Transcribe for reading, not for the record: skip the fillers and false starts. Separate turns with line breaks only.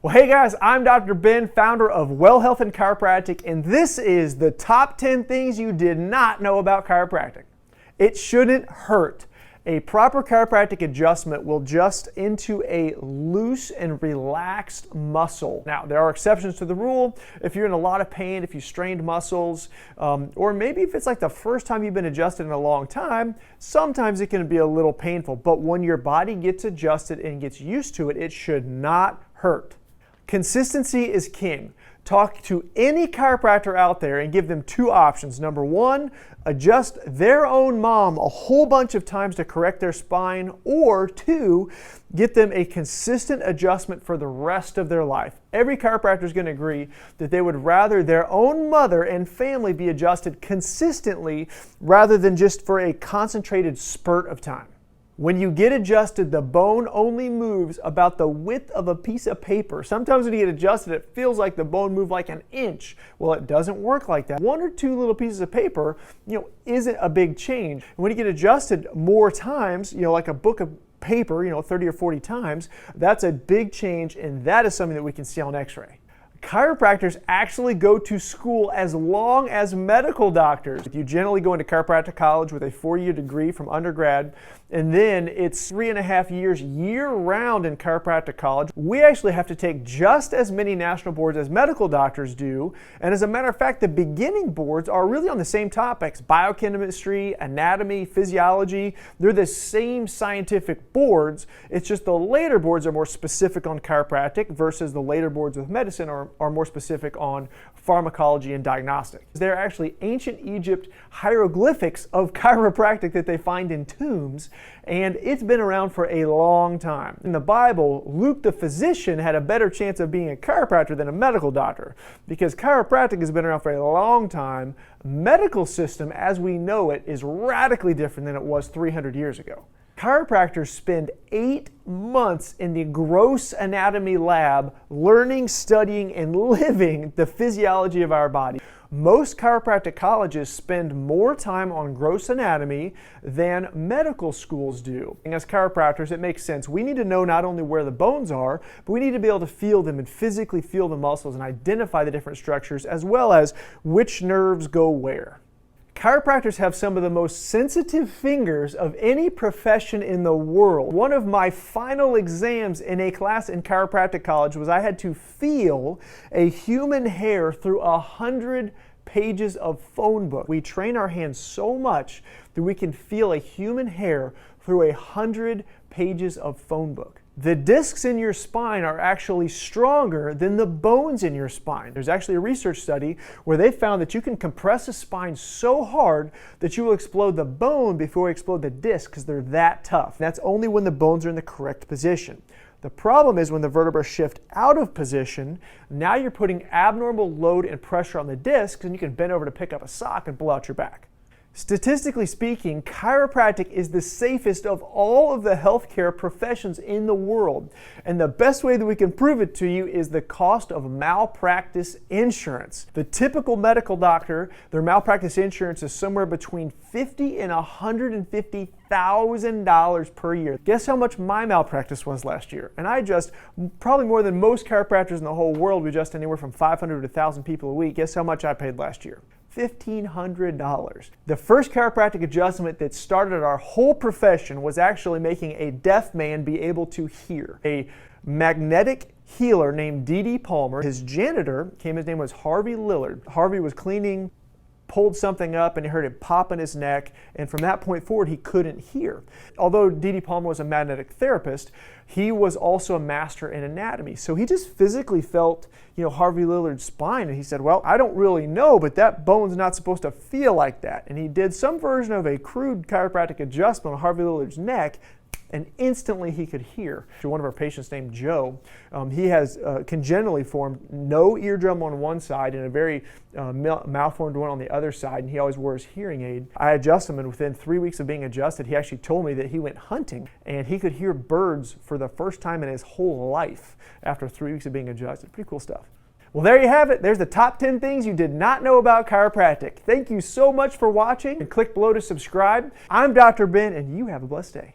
Well, hey guys, I'm Dr. Ben, founder of Well Health and Chiropractic, and this is the top 10 things you did not know about chiropractic. It shouldn't hurt. A proper chiropractic adjustment will adjust into a loose and relaxed muscle. Now, there are exceptions to the rule. If you're in a lot of pain, if you strained muscles, or maybe if it's like the first time you've been adjusted in a long time, sometimes it can be a little painful. But when your body gets adjusted and gets used to it, it should not hurt. Consistency is king. Talk to any chiropractor out there and give them two options. Number one, adjust their own mom a whole bunch of times to correct their spine, or two, get them a consistent adjustment for the rest of their life. Every chiropractor is going to agree that they would rather their own mother and family be adjusted consistently rather than just for a concentrated spurt of time. When you get adjusted, the bone only moves about the width of a piece of paper. Sometimes when you get adjusted, it feels like the bone moved like an inch. Well, it doesn't work like that. One or two little pieces of paper, isn't a big change. And when you get adjusted more times, like a book of paper, 30 or 40 times, that's a big change, and that is something that we can see on X-ray. Chiropractors actually go to school as long as medical doctors. You generally go into chiropractic college with a 4-year degree from undergrad, and then it's 3.5 years year-round in chiropractic college. We actually have to take just as many national boards as medical doctors do, and as a matter of fact, the beginning boards are really on the same topics: biochemistry, anatomy, physiology. They're the same scientific boards. It's just the later boards are more specific on chiropractic versus the later boards with medicine are more specific on pharmacology and diagnostics. They're actually ancient Egypt hieroglyphics of chiropractic that they find in tombs, and it's been around for a long time. In the Bible, Luke the physician had a better chance of being a chiropractor than a medical doctor, because chiropractic has been around for a long time. Medical system as we know it is radically different than it was 300 years ago. Chiropractors spend 8 months in the gross anatomy lab learning, studying, and living the physiology of our body. Most chiropractic colleges spend more time on gross anatomy than medical schools do. And as chiropractors, it makes sense. We need to know not only where the bones are, but we need to be able to feel them and physically feel the muscles and identify the different structures, as well as which nerves go where. Chiropractors have some of the most sensitive fingers of any profession in the world. One of my final exams in a class in chiropractic college was I had to feel a human hair through 100 pages of phone book. We train our hands so much that we can feel a human hair through 100 pages of phone book. The discs in your spine are actually stronger than the bones in your spine. There's actually a research study where they found that you can compress a spine so hard that you will explode the bone before you explode the disc, because they're that tough. That's only when the bones are in the correct position. The problem is when the vertebrae shift out of position, now you're putting abnormal load and pressure on the discs, and you can bend over to pick up a sock and blow out your back. Statistically speaking, chiropractic is the safest of all of the healthcare professions in the world. And the best way that we can prove it to you is the cost of malpractice insurance. The typical medical doctor, their malpractice insurance is somewhere between $50,000 and $150,000 per year. Guess how much my malpractice was last year? And I adjust probably more than most chiropractors in the whole world. We adjust anywhere from 500 to 1,000 people a week. Guess how much I paid last year? $1,500. The first chiropractic adjustment that started our whole profession was actually making a deaf man be able to hear. A magnetic healer named D.D. Palmer, his janitor, his name was Harvey Lillard. Harvey was cleaning, pulled something up, and he heard it pop in his neck, and from that point forward he couldn't hear. Although D.D. Palmer was a magnetic therapist, he was also a master in anatomy. So he just physically felt, Harvey Lillard's spine, and he said, well, I don't really know, but that bone's not supposed to feel like that. And he did some version of a crude chiropractic adjustment on Harvey Lillard's neck, and instantly he could hear. One of our patients named Joe, he has congenitally formed no eardrum on one side and a very malformed one on the other side, and he always wore his hearing aid. I adjusted him, and within 3 weeks of being adjusted, he actually told me that he went hunting and he could hear birds for the first time in his whole life after 3 weeks of being adjusted. Pretty cool stuff. Well, there you have it. There's the top 10 things you did not know about chiropractic. Thank you so much for watching, and click below to subscribe. I'm Dr. Ben, and you have a blessed day.